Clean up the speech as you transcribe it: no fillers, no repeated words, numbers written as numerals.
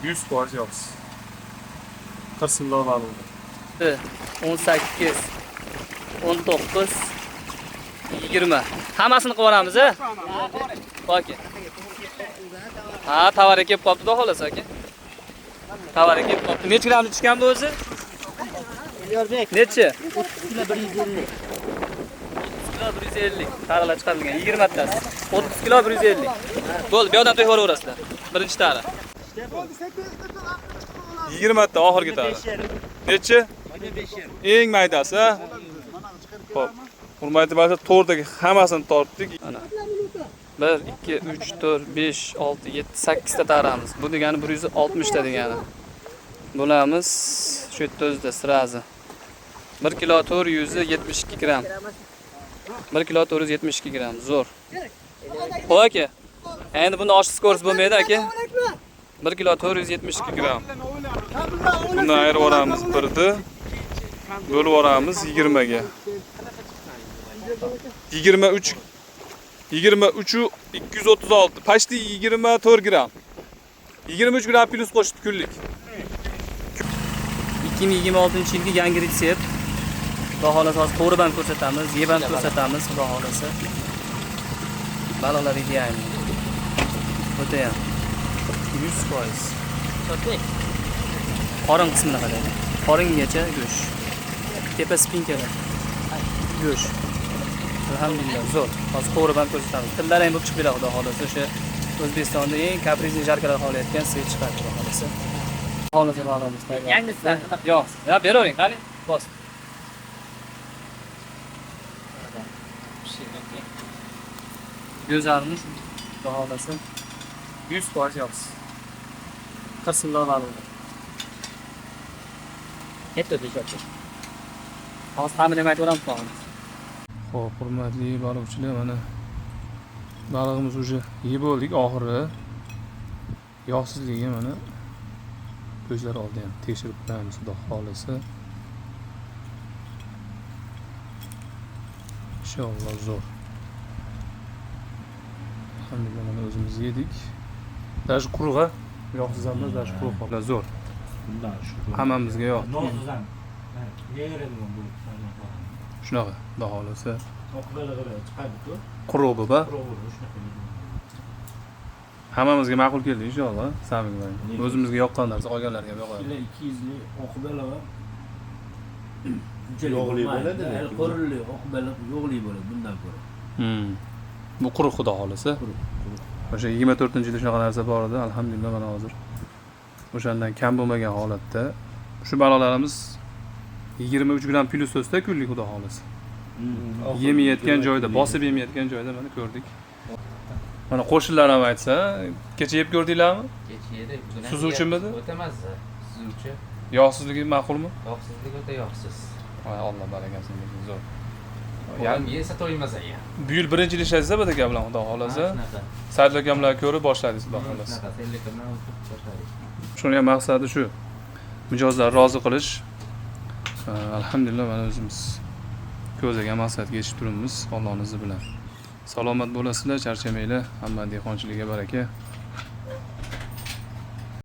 100% yog'siz. Qirsinlar ma'lum. 18, 19, 20. Hammasini qilib olamiz, a? Okey. Ha, tovar kelib qolibdi, xudo xolasa, aka. Tovar kelib qolibdi. Necha grammni tushgan bu o'zi? Necha? 30 kilo 150. 150. Taralar chiqarilgan 20 tasi. 30 kilo 150. Bo'ldi, bu yoqdan to'yib yuboraverasizlar. Birinchi tara. 20 ta oxirgi tara. Necha? Eng maydasi, ha? Xo'p. Hurmatli barcha, to'rdagi hammasini tortdik. Ana. 1, 2, 3, 4, 5, 6, 7, 8 ta taramiz. Bu degani 160 ta degani. Bo'lamiz shu yerda o'zida sirazi. 1 kilo 472 gram. 1 kilo 472 gram. Zo'r. Xo'p aka. Endi buni oshsiz ko'rsiz bo'lmaydi aka. 1 kilo 472 gram. Buni ayirib yuboramiz birni. Bo'lib yuboramiz 20 ga. 23 236. Почти 24 gram. 23 gram plus qo'shdi kunlik. 2026-yilgi yangi retsept. Xudo xolasa hozir to'g'ri ham ko'rsatamiz, yeb ham ko'rsatamiz, xudo xolasa. Balolar ideyami. O'ta ham 100%. So'tlik. Qorin qismini qarang. Qoringacha go'sht. Tepa spinkalar. Go'sht. Alhamdulillah, zo'r. Hozir to'g'ri ham ko'rsatamiz. Tillar ham bo'lib chiqib beradi, xudo xolasa. O'sha O'zbekistonda eng kaprizli jarkalar qolayotgan svet chiqadi, xudo xolasa. Xolasa bog'lamiz. Yangisidan. Yo'q. Ya beravering, qani. Bos. Go'zalmiz. Xudo xolasa 100% yog'siz. Qirsinlar ma'lum. Yetti o'tdi. Hozir hamma nima aytib qolamiz. Xo'p, hurmatli baliqchilar, mana balig'imiz уже yeb bo'ldik oxiri. Yog'sizligi mana ko'zlar oldi ham tekshirib ko'ramiz, xudo xolasa. Inshaalloh zo'r. Alhamdulillah mana o'zimiz yedik. Даже quruq, yog'siz emas, даже quruq holat zo'r. Bundan shu. Hammamizga yoqdi. Nozdan. Yegeradigan bu. Shunaqa, xudo xolasa. Oqbalig'i chiqadi-ku. Quruq bo'ba. Quruq shunaqa. Hammamizga ma'qul keldi inshaalloh. Samimman. O'zimizga yoqqan narsa qolganlarga ham yoqadi. 200 li oqbalig'i Yog'li bo'ladi. Qo'rli oqbaliq yog'li bo'ladi bundan ko'ra. Bu quruq xudo xolasa. O'sha 24-yilda shunaqa narsa bor edi, alhamdulillah mana hozir. O'shandan kam bo'lmagan holatda shu balolarimiz 23 gram plus o'sda kunlik xudo xolasa. Yemayotgan joyda, bosib yemayotgan joyda mana ko'rdik. Mana qo'shnilar ham aytsa, kecha yeb ko'rdinglarmi? Kecha yedik. Suzuvchimidi? O'ta mazza. Suzuvchi. Yog'sizligi ma'qulmi? Yog'sizlik o'ta yog'siz. Voy Alloh barakasini bersin, zo'r. Yarim yesa to'ymas ekan. Bu yil birinchi yil ishlaysiz bu aka bilan xudo xolasa. Saidul akamlar ko'rib boshladingiz xudo xolasa. Shunaqa telliklarni boshladik. Shuni ham maqsadi shu. Mijozlarni rozi qilish. Alhamdulillah mana o'zimiz ko'zlagan maqsadga yetishib turibmiz Allohning izi bilan. Salomat bo'lasizlar, charchamanglar. Hamma dehqonchilikka baraka.